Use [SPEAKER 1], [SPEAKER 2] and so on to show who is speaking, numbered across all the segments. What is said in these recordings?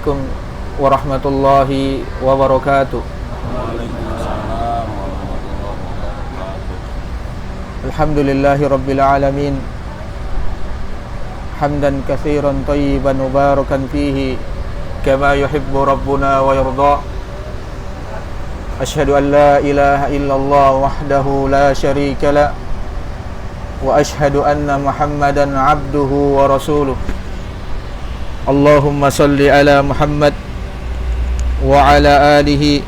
[SPEAKER 1] Assalamualaikum warahmatullahi wabarakatuh.
[SPEAKER 2] Waalaikumsalam warahmatullahi wabarakatuh.
[SPEAKER 1] Alhamdulillahi rabbil alamin. Hamdan katsiran thayyiban mubarakan fihi kama yuhibbu rabbuna wa yarda. Asyhadu an la ilaha illallah wahdahu la syarika la wa asyhadu anna Muhammadan abduhu wa rasuluh. Allahumma salli ala Muhammad wa ala alihi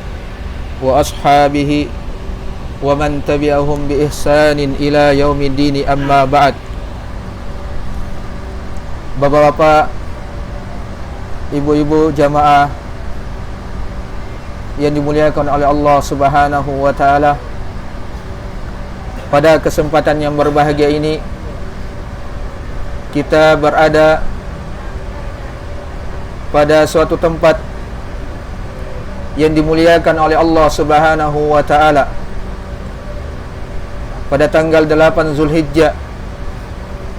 [SPEAKER 1] wa ashabihi wa man tabi'ahum bi ihsanin ila yaumiddin, amma ba'd. Bapak-bapak, ibu-ibu jamaah yang dimuliakan oleh Allah Subhanahu wa taala, pada kesempatan yang berbahagia ini kita berada pada suatu tempat yang dimuliakan oleh Allah Subhanahu wa taala. Pada tanggal 8 Zulhijjah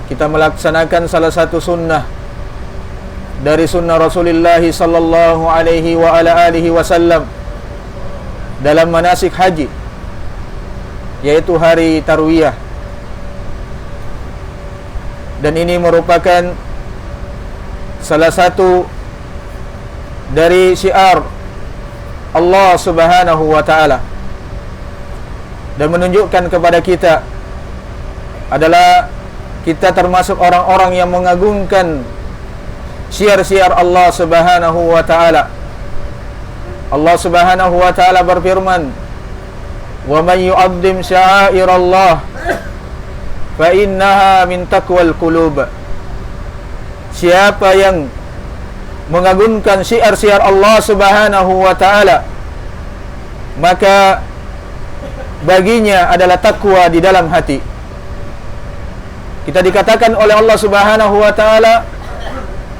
[SPEAKER 1] kita melaksanakan salah satu sunnah dari sunnah Rasulullah sallallahu alaihi wa ala alihi wasallam dalam manasik haji, yaitu hari Tarwiyah. Dan ini merupakan salah satu dari syiar Allah Subhanahu wa taala, dan menunjukkan kepada kita adalah kita termasuk orang-orang yang mengagungkan syiar-syiar Allah Subhanahu wa taala. Allah Subhanahu wa taala berfirman, "Wa man yu'azzim sya'airallah fa innaha min taqwal qulub." Siapa yang mengagungkan syiar-syiar Allah Subhanahu wa taala, maka baginya adalah takwa di dalam hati. Kita dikatakan oleh Allah Subhanahu wa taala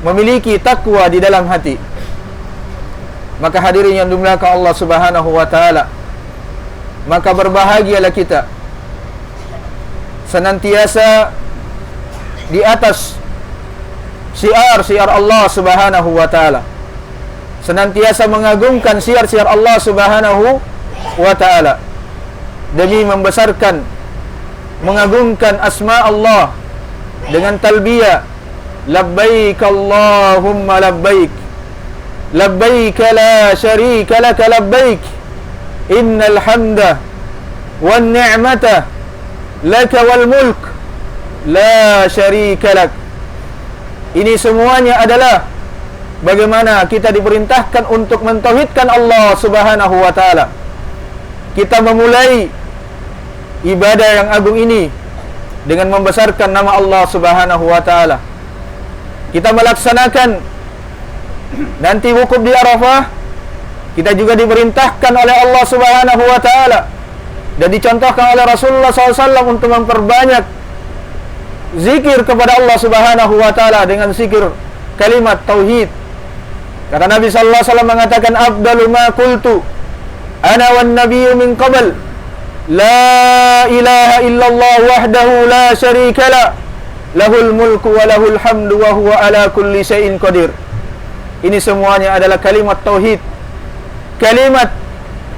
[SPEAKER 1] memiliki takwa di dalam hati. Maka hadirin yang dimuliakan Allah Subhanahu wa taala, maka berbahagialah kita senantiasa di atas syiar-syiar Allah Subhanahu wa taala, senantiasa mengagungkan syiar-syiar Allah Subhanahu wa taala, demi membesarkan, mengagungkan asma Allah dengan talbiyah labbaik Allahumma labbaik, labbaik la syarika laka labbaik, innal hamda wan ni'mata laka wal mulk la syarika lak. Ini semuanya adalah bagaimana kita diperintahkan untuk mentauhidkan Allah Subhanahu wa taala. Kita memulai ibadah yang agung ini dengan membesarkan nama Allah Subhanahu wa taala. Kita melaksanakan nanti wukuf di Arafah, kita juga diperintahkan oleh Allah Subhanahu wa taala dan dicontohkan oleh Rasulullah SAW untuk memperbanyak zikir kepada Allah Subhanahu wa taala dengan zikir kalimat tauhid. Kata Nabi sallallahu alaihi wasallam mengatakan, "Afdalu ma qultu ana wan nabiyyu min qabl, la ilaha illallah wahdahu la syarika la, lahul mulku wa lahul hamdu wa huwa ala kulli syai'in qadir." Ini semuanya adalah kalimat tauhid, kalimat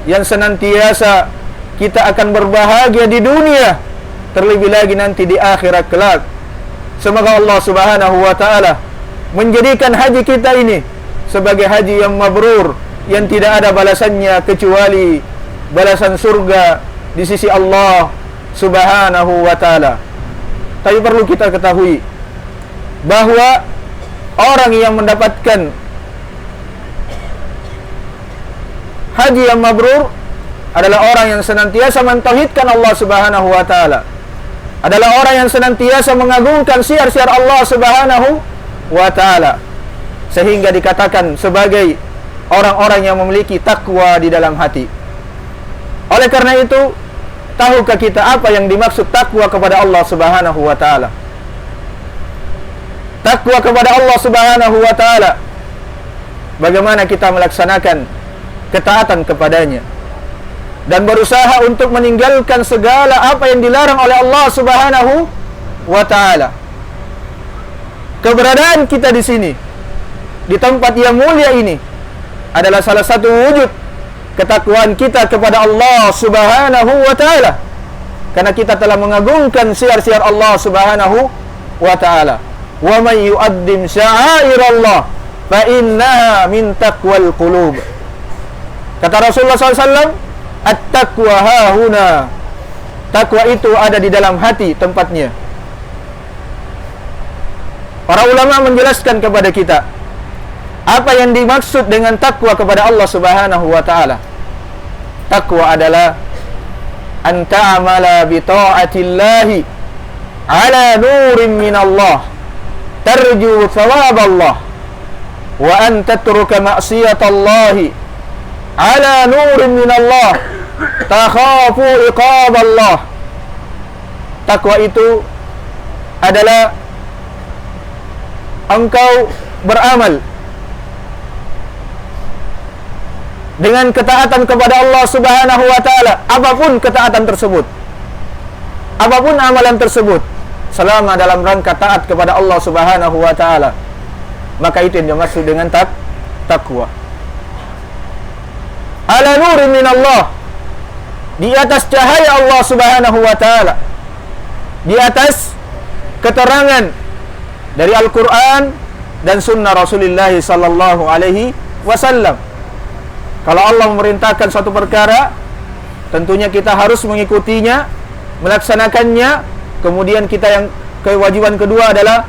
[SPEAKER 1] yang senantiasa kita akan berbahagia di dunia, terlebih lagi nanti di akhirat kelak. Semoga Allah Subhanahu wa taala menjadikan haji kita ini sebagai haji yang mabrur, yang tidak ada balasannya kecuali balasan surga di sisi Allah Subhanahu wa taala. Tapi perlu kita ketahui bahwa orang yang mendapatkan haji yang mabrur adalah orang yang senantiasa mentauhidkan Allah Subhanahu wa taala, adalah orang yang senantiasa mengagungkan syiar-syiar Allah Subhanahu wa taala, sehingga dikatakan sebagai orang-orang yang memiliki takwa di dalam hati. Oleh karena itu, tahukah kita apa yang dimaksud takwa kepada Allah Subhanahu wa taala? Takwa kepada Allah Subhanahu wa taala, bagaimana kita melaksanakan ketaatan kepadanya dan berusaha untuk meninggalkan segala apa yang dilarang oleh Allah Subhanahu wa taala. Keberadaan kita di sini di tempat yang mulia ini adalah salah satu wujud ketakwaan kita kepada Allah Subhanahu wa taala. Karena kita telah mengagungkan syiar-syiar Allah Subhanahu wa taala. Wa may yu'addim sya'airallah fa innaha min taqwal qulub. Kata Rasulullah SAW, at-taqwa hahuna. Takwa itu ada di dalam hati tempatnya. Para ulama menjelaskan kepada kita apa yang dimaksud dengan takwa kepada Allah Subhanahu wa taala. Takwa adalah an ta'amala bi ta'atillahi ala nurin min Allah tarju thawab Allah wa an tatruka ma'siyatallahi ala nurin min Allah takhafu iqab Allah. Takwa itu adalah engkau beramal dengan ketaatan kepada Allah Subhanahu wa taala, apapun ketaatan tersebut, apapun amalan tersebut, selama dalam rangka taat kepada Allah Subhanahu wa taala, maka itu yang dimaksud dengan takwa. Ala nurin min Allah, di atas cahaya Allah Subhanahu wa taala, di atas keterangan dari Al-Qur'an dan sunnah Rasulullah sallallahu alaihi wasallam. Kalau Allah memerintahkan suatu perkara, tentunya kita harus mengikutinya, melaksanakannya. Kemudian kita yang kewajiban kedua adalah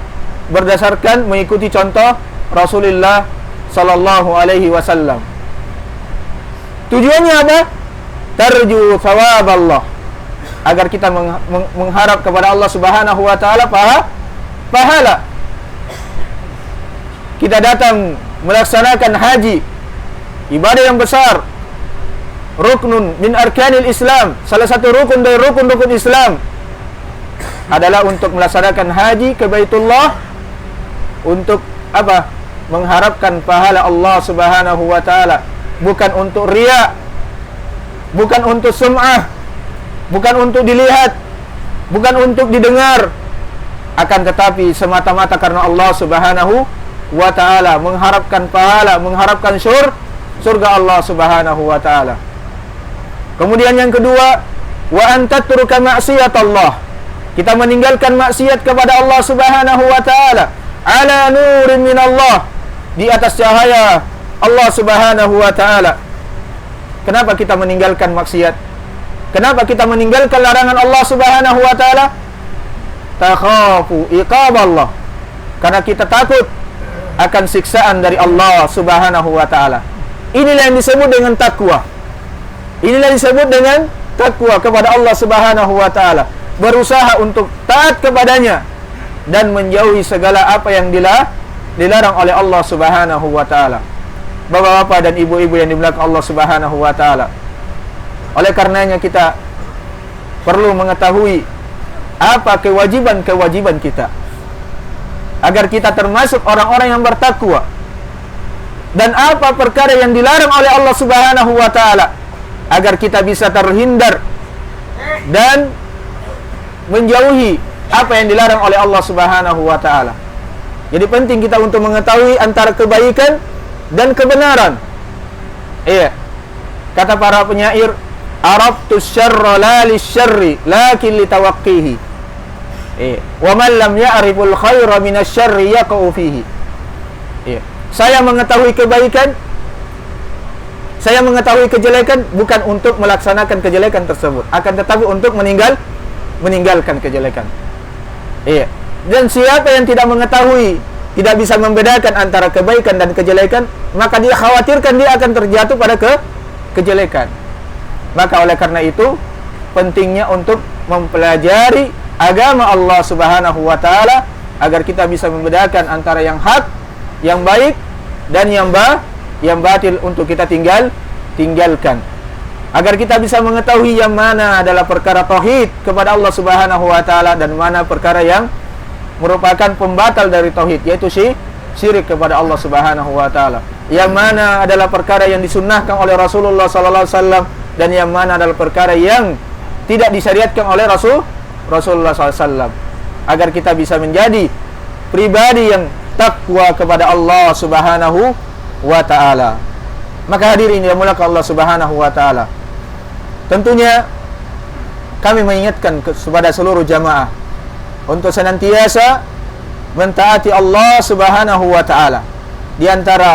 [SPEAKER 1] berdasarkan mengikuti contoh Rasulullah sallallahu alaihi wasallam. Tujuannya apa? Tarju thawab Allah, agar kita mengharap kepada Allah Subhanahu wa taala pahala. Kita datang melaksanakan haji, ibadah yang besar, ruknun min arkanil Islam, salah satu rukun dari rukun-rukun Islam adalah untuk melaksanakan haji ke Baitullah. Untuk apa? Mengharapkan pahala Allah Subhanahu wa taala, bukan untuk riya, bukan untuk sum'ah, bukan untuk dilihat, bukan untuk didengar, akan tetapi semata-mata karena Allah Subhanahu wa taala, mengharapkan pahala, mengharapkan surga Allah Subhanahu wa taala. Kemudian yang kedua, wa an tatruka ma'siyatallah, kita meninggalkan maksiat kepada Allah Subhanahu wa taala ala nurin min Allah, di atas cahaya Allah Subhanahu wa taala. Kenapa kita meninggalkan maksiat? Kenapa kita meninggalkan larangan Allah Subhanahu wa taala? Takhafu iqab Allah, karena kita takut akan siksaan dari Allah Subhanahu wa taala. Inilah yang disebut dengan takwa. Inilah yang disebut dengan takwa kepada Allah Subhanahu wa taala. Berusaha untuk taat kepadanya dan menjauhi segala apa yang dilarang oleh Allah Subhanahu wa taala. Bapak-bapak dan ibu-ibu yang dimuliakan Allah Subhanahu wa taala. Oleh karenanya kita perlu mengetahui apa kewajiban-kewajiban kita, agar kita termasuk orang-orang yang bertakwa, dan apa perkara yang dilarang oleh Allah Subhanahu wa taala, agar kita bisa terhindar dan menjauhi apa yang dilarang oleh Allah Subhanahu wa taala. Jadi penting kita untuk mengetahui antara kebaikan dan kebenaran. Iya. Kata para penyair, arabtu syarra la lisyarri lakin litawaqqihi. Wa man lam ya'riful khaira minasyarri yaqa'u fihi. Iya. Saya mengetahui kebaikan, saya mengetahui kejelekan bukan untuk melaksanakan kejelekan tersebut, akan tetapi untuk meninggalkan kejelekan. Iya. Dan siapa yang tidak mengetahui, tidak bisa membedakan antara kebaikan dan kejelekan, maka dia khawatirkan dia akan terjatuh pada kejelekan. Maka oleh karena itu pentingnya untuk mempelajari agama Allah Subhanahu wa taala, agar kita bisa membedakan antara yang hak, yang baik, dan yang batil untuk kita tinggalkan. Agar kita bisa mengetahui yang mana adalah perkara tauhid kepada Allah Subhanahu wa taala dan mana perkara yang merupakan pembatal dari tauhid, yaitu syirik kepada Allah Subhanahu wa taala. Yang mana adalah perkara yang disunnahkan oleh Rasulullah sallallahu alaihi wasallam dan yang mana adalah perkara yang tidak disyariatkan oleh Rasulullah sallallahu alaihi wasallam. Agar kita bisa menjadi pribadi yang takwa kepada Allah Subhanahu wa taala. Maka hadirin yang dimuliakan Allah Subhanahu wa taala, tentunya kami mengingatkan kepada seluruh jamaah untuk senantiasa mentaati Allah Subhanahu wa taala. Di antara